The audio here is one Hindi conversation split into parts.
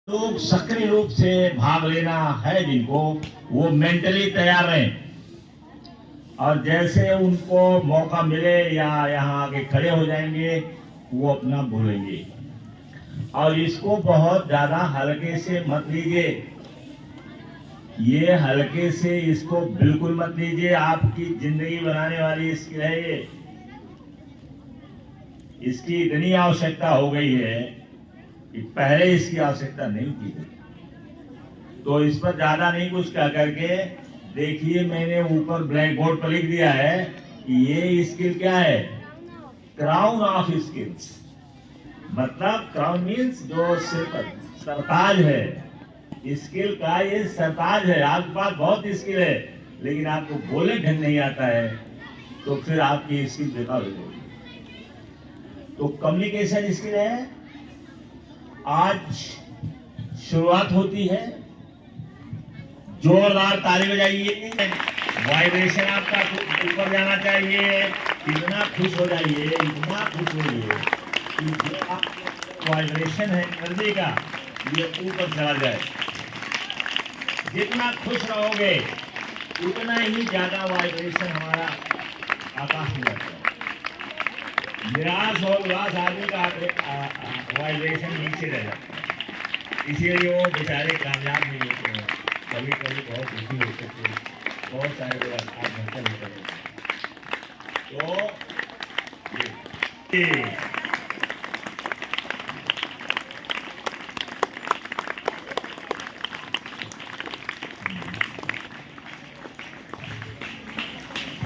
लोग सक्रिय रूप से भाग लेना है जिनको, वो मेंटली तैयार रहें और जैसे उनको मौका मिले या यहाँ आके खड़े हो जाएंगे वो अपना भूलेंगे। और इसको बहुत ज्यादा हल्के से मत लीजिए, ये हल्के से इसको बिल्कुल मत लीजिए। आपकी जिंदगी बनाने वाली स्किल है ये, इसकी इतनी आवश्यकता हो गई है कि पहले इसकी आवश्यकता नहीं थी। तो इस पर ज्यादा नहीं कुछ कह करके देखिए, मैंने ऊपर ब्लैक बोर्ड पर लिख दिया है कि ये स्किल क्या है, क्राउन ऑफ स्किल्स। मतलब क्राउन मीन्स जो सरताज है, स्किल का ये सरताज है। आपके पास बहुत स्किल है लेकिन आपको बोलने ढंग नहीं आता है तो फिर आपकी स्किल बेकार हो जाएगी। तो कम्युनिकेशन स्किल है, आज शुरुआत होती है। जोरदार ताली बजाइए, वाइब्रेशन आपका ऊपर जाना चाहिए। इतना खुश हो जाइए, इतना खुश होइए कि जो आपका वाइब्रेशन है एनर्जी का ये ऊपर चला जाए। जितना खुश रहोगे उतना ही ज्यादा वाइब्रेशन हमारा आकाश में जाता है। निराश और उदास आदमी का वाइब्रेशन नीचे रह जाता है, इसीलिए वो बेचारे कामयाब नहीं होते हैं। कभी कभी बहुत दुखी होते थे, बहुत सारे लोग आत्महत्या भी कर लेते।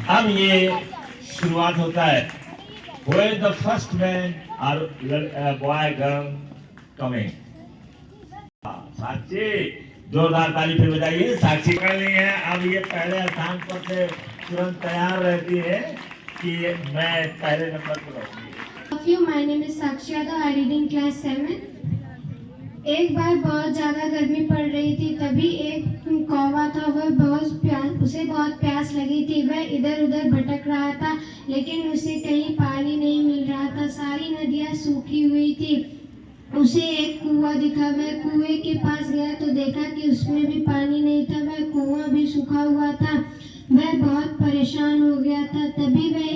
अब ये शुरुआत होता है। Where is the first man or boy girl coming? साक्षी, जोरदार ताली फिर बजाइए। साक्षी कर रही है। अब ये पहले स्थान पर से तुरंत तैयार रहती है कि मैं पहले नंबर पर रहूंगी। My name is Sakshi Yadav. I read in class 7. एक बार बहुत ज्यादा गर्मी पड़ रही थी, तभी एक कौवा था, उसे बहुत प्यास लगी थी। वह इधर उधर भटक रहा था लेकिन उसे कहीं पानी नहीं मिल रहा था। सारी नदियां सूखी हुई थी। उसे एक कुआं दिखा। वह कुएं के पास गया तो देखा कि उसमें भी पानी नहीं था, वह कुआं भी सूखा हुआ था। वह बहुत परेशान हो गया था। तभी वह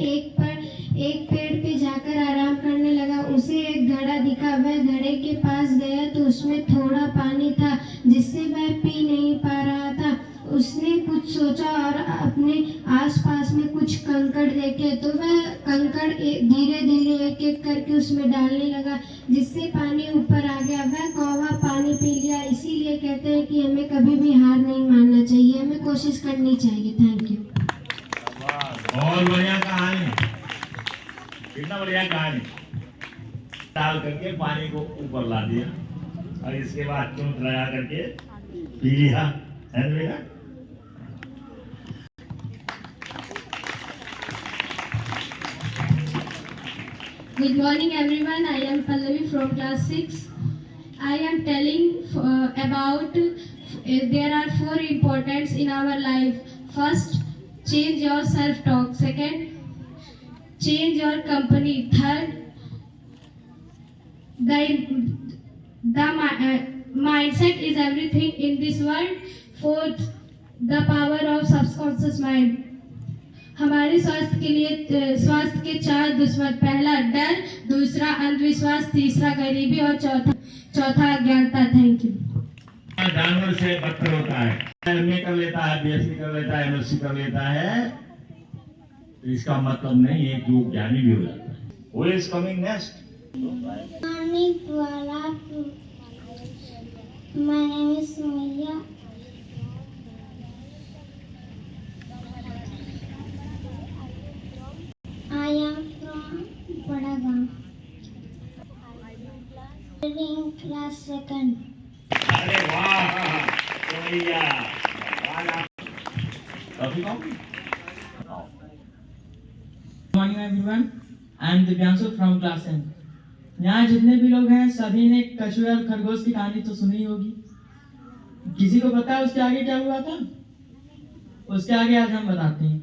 एक पेड़ पे जाकर आराम करने लगा। उसे एक घड़ा दिखा। वह घड़े के पास गया तो उसमें थोड़ा पानी था जिससे वह पी नहीं पा रहा था। उसने कुछ सोचा और अपने आसपास में कुछ कंकड़ देखे तो वह कंकड़ धीरे धीरे एक एक करके उसमें डालने लगा जिससे पानी ऊपर आ गया। वह कौवा पानी पी लिया। इसीलिए कहते हैं कि हमें कभी भी हार नहीं मानना चाहिए, हमें कोशिश करनी चाहिए। Thank you. बहुत बढ़िया कहानी, कितना बढ़िया कहानी। डाल करके पानी को ऊपर ला दिया और इसके बाद चोट लगा करके पी लिया, है ना बेटा? Good morning everyone. I am Pallavi from class 6. I am telling about there are 4 importance in our life. First, change your self-talk. Second, change your company. Third, the mindset is everything in this world. Fourth, the power of subconscious mind. हमारे स्वास्थ्य के लिए स्वास्थ्य के 4 दुश्मन। पहला डर, दूसरा अंधविश्वास, तीसरा गरीबी और चौथा अज्ञानता। Thank you. जानवर से बदतर होता है, एमए कर लेता है, बीएससी कर लेता है, एमएससी कर लेता है, तो इसका मतलब नहीं है कि वो ज्ञानी भी हो जाता है। Who is coming next? My name is Sumaya. I am from Padagam. In class 2nd. अरे वाह, Sonia, coffee coffee. Good morning everyone. I am Divyanshu from class 10. यहाँ जितने भी लोग हैं सभी ने कछुए और खरगोश की कहानी तो सुनी होगी। किसी को पता है उसके आगे क्या हुआ था? उसके आगे आज हम बताते हैं।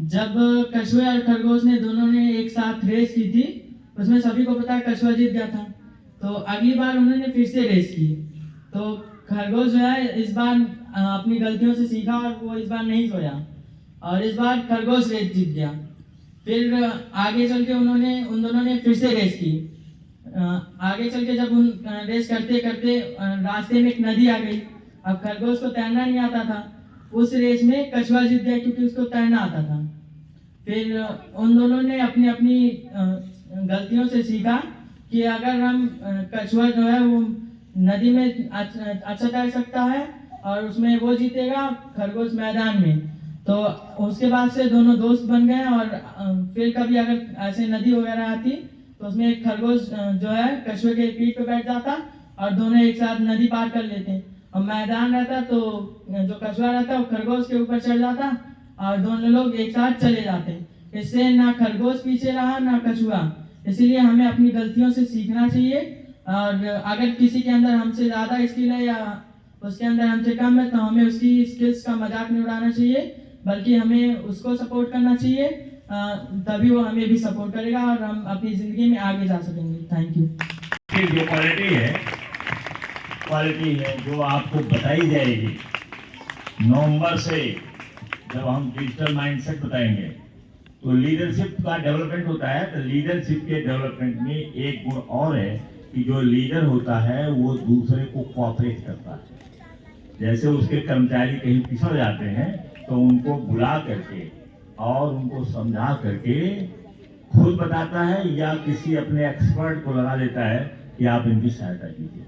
जब कछुए और खरगोश ने दोनों ने एक साथ रेस की थी, उसमें सभी को पता है कछुआ जीत गया था। तो अगली बार उन्होंने फिर से रेस की। तो खरगोश जो है इस बार अपनी गलतियों से सीखा और वो इस बार नहीं सोया और इस बार खरगोश रेस जीत गया। फिर आगे चल के उन दोनों ने फिर से रेस की। आगे चल के जब उन रेस करते करते रास्ते में एक नदी आ गई। अब खरगोश को तैरना नहीं आता था। उस रेस में कछुआ जीत गया क्योंकि उसको तैरना आता था। फिर उन दोनों ने अपनी अपनी गलतियों से सीखा कि अगर हम कछुआ जो है वो नदी में अच्छा तैर सकता है और उसमें वो जीतेगा, खरगोश मैदान में। तो उसके बाद से दोनों दोस्त बन गए और फिर कभी अगर ऐसे नदी वगैरह आती तो उसमें एक खरगोश जो है कछुए के पीठ पे बैठ जाता और दोनों एक साथ नदी पार कर लेते। और मैदान रहता तो जो कछुआ रहता वो खरगोश के ऊपर चढ़ जाता और दोनों लोग एक साथ चले जाते। इससे ना खरगोश पीछे रहा ना कछुआ। इसीलिए हमें अपनी गलतियों से सीखना चाहिए और अगर किसी के अंदर हमसे ज़्यादा स्किल है या उसके अंदर हमसे कम है तो हमें उसकी स्किल्स का मजाक नहीं उड़ाना चाहिए, बल्कि हमें उसको सपोर्ट करना चाहिए। तभी वो हमें भी सपोर्ट करेगा और हम अपनी ज़िंदगी में आगे जा सकेंगे। Thank you. जो क्वालिटी है जो आपको बताई जाएगी नवंबर से, जब हम डिजिटल माइंडसेट बताएंगे तो लीडरशिप का डेवलपमेंट होता है। तो लीडरशिप के डेवलपमेंट में एक गुण और है कि जो लीडर होता है वो दूसरे को कोऑपरेट करता है। जैसे उसके कर्मचारी कहीं पिछड़ जाते हैं तो उनको बुला करके और उनको समझा करके खुद बताता है या किसी अपने एक्सपर्ट को लगा देता है कि आप इनकी सहायता कीजिए।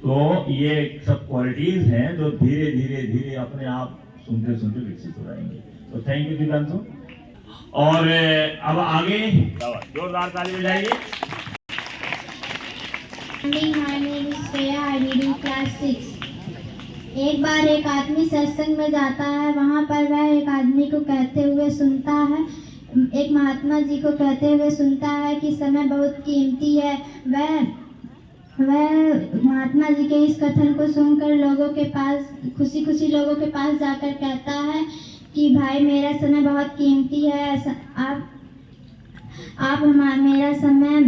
तो ये सब क्वालिटीज हैं जो धीरे धीरे धीरे अपने आप सुनते सुनते विकसित हो जाएंगे। तो थैंक यू दिव्यांशु। और अब आगे जोरदार ताली बजाइए। My name is Shreya. I read in class 6. एक बार एक आदमी सत्संग में जाता है। वहाँ पर वह एक आदमी को कहते हुए सुनता है, एक महात्मा जी को कहते हुए सुनता है कि समय बहुत कीमती है। वह महात्मा जी के इस कथन को सुनकर लोगों के पास खुशी खुशी लोगों के पास जाकर कहता है कि भाई मेरा समय बहुत कीमती है, आप मेरा समय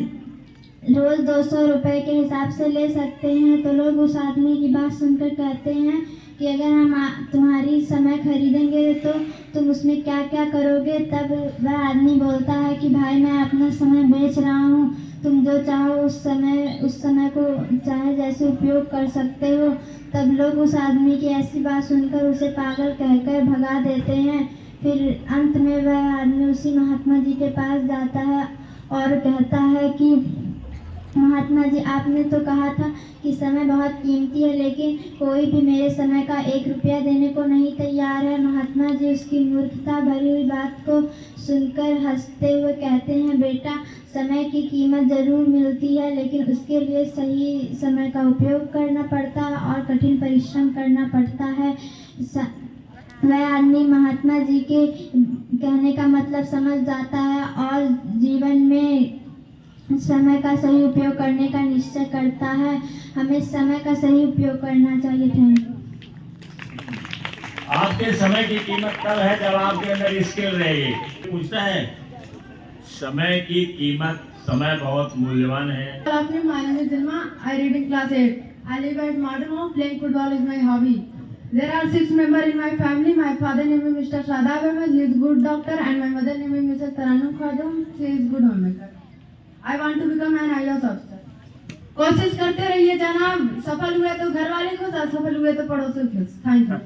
रोज़ 200 रुपये के हिसाब से ले सकते हैं। तो लोग उस आदमी की बात सुनकर कहते हैं कि अगर हम तुम्हारी समय खरीदेंगे तो तुम उसमें क्या क्या करोगे। तब वह आदमी बोलता है कि भाई मैं अपना समय बेच रहा हूँ, तुम जो चाहो उस समय को चाहे जैसे उपयोग कर सकते हो। तब लोग उस आदमी की ऐसी बात सुनकर उसे पागल कहकर भगा देते हैं। फिर अंत में वह आदमी उसी महात्मा जी के पास जाता है और कहता है कि महात्मा जी आपने तो कहा था कि समय बहुत कीमती है, लेकिन कोई भी मेरे समय का 1 रुपया देने को नहीं तैयार है। महात्मा जी उसकी मूर्खता भरी हुई बात को सुनकर हंसते हुए कहते हैं, बेटा समय की कीमत ज़रूर मिलती है, लेकिन उसके लिए सही समय का उपयोग करना पड़ता है और कठिन परिश्रम करना पड़ता है। वह आदमी महात्मा जी के कहने का मतलब समझ जाता है और जीवन में समय का सही उपयोग करने का निश्चय करता है। हमें समय का सही उपयोग करना चाहिए। Thank you. आपके समय की कीमत तब है जब आपके अंदर स्किल रहेगी। पूछता है समय की कीमत, समय बहुत मूल्यवान है। Good afternoon, my name is Dilma. I read in class 8. I live at modern home. Playing football is my hobby. There are 6 members in my family. My father name is Mr. Shadab Ahmed. He is good doctor, and my mother name is Mrs. Taranum Khadum. She is good homemaker. I want to become an IAS officer. कोशिश करते रहिए जनाब, सफल हुए तो घर वाले खुश, असफल हुए तो पड़ोसी खुश। Thank you.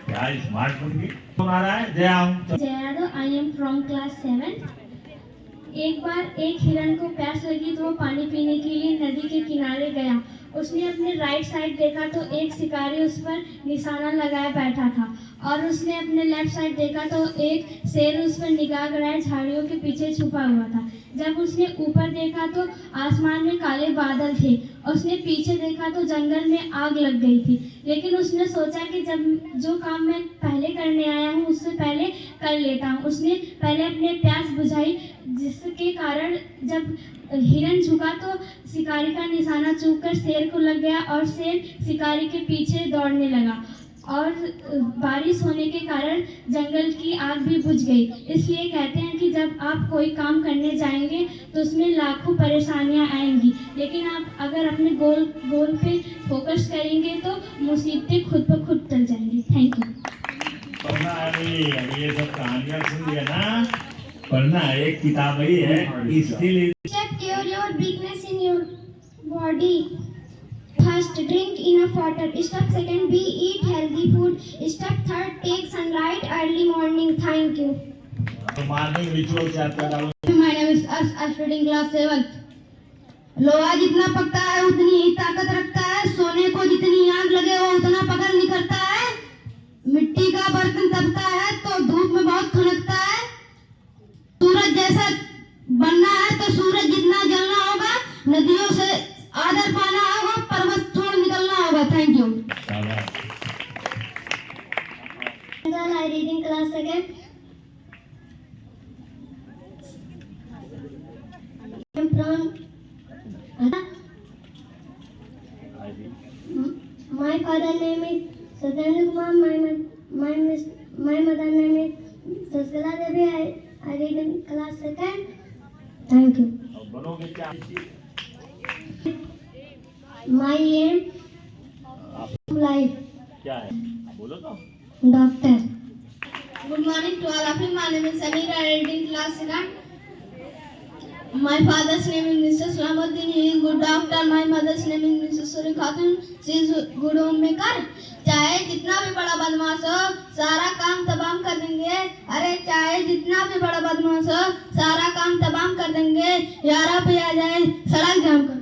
क्या स्मार्ट होंगी। तुम्हारा है Jayado, I am from class 7. एक बार एक हिरण को प्यास लगी तो वो पानी पीने के लिए नदी के किनारे गया। उसने अपने राइट साइड देखा तो एक शिकारी उस पर निशाना लगाए बैठा था और उसने अपने लेफ्ट साइड देखा तो एक शेर उस पर निगाह गड़ाए झाड़ियों के पीछे छुपा हुआ था। जब उसने ऊपर देखा तो आसमान में काले बादल थे। उसने पीछे देखा तो जंगल में आग लग गई थी। लेकिन उसने सोचा कि जब जो काम मैं पहले करने आया हूँ उससे पहले कर लेता हूँ। उसने पहले अपने प्यास बुझाई, जिसके कारण जब हिरण झुका तो शिकारी का निशाना चूककर शेर को लग गया और शेर शिकारी के पीछे दौड़ने लगा। और बारिश होने के कारण जंगल की आग भी बुझ गई। इसलिए कहते हैं कि जब आप कोई काम करने जाएंगे तो उसमें लाखों परेशानियां आएंगी, लेकिन आप अगर अपने गोल पे फोकस करेंगे तो मुसीबतें खुद ब खुद टल जाएंगी। Thank you. पढ़ना अभी ये सब कहानियां सुन लिया ना, पढ़ना एक किताब ही है। इसलिए Check your weakness in your body. First, drink enough water. Step second, eat healthy food. Step third, take sunlight early morning. Thank you. Morning ritual से आपका डालो। My name is As studying class 7th. लोहा जितना पकता है उतनी ही ताकत रखता है, सोने को जितनी आग लगे वो उतना पकड़ नहीं करता है, मिट्टी का बर्तन तपता है तो धूप में बहुत खनकता है, सूरज जैसा बनना है तो सूरज जितना जलना होगा, नदियों से आदर पाना होगा, पर्वत छोड़ निकलना होगा। Thank you. I reading class second. I'm from my father name is Satyendra Kumar. My mother name is Saskala Devi. I read in class second. Thank you. बनोगे क्या? My aim life क्या है बोलो तो। doctor. Good morning to all of you. My name is Samir. I read in class 2nd. My father's name is Mr. Salamuddin. He is good doctor. My mother's name is Mrs. Suri Khatun. She is good homemaker. चाहे जितना भी बड़ा बदमाश हो सारा काम तमाम कर देंगे। अरे चाहे जितना भी बड़ा बदमाश हो सारा काम तमाम कर देंगे। 11 पे आ जाए सड़क जाम कर।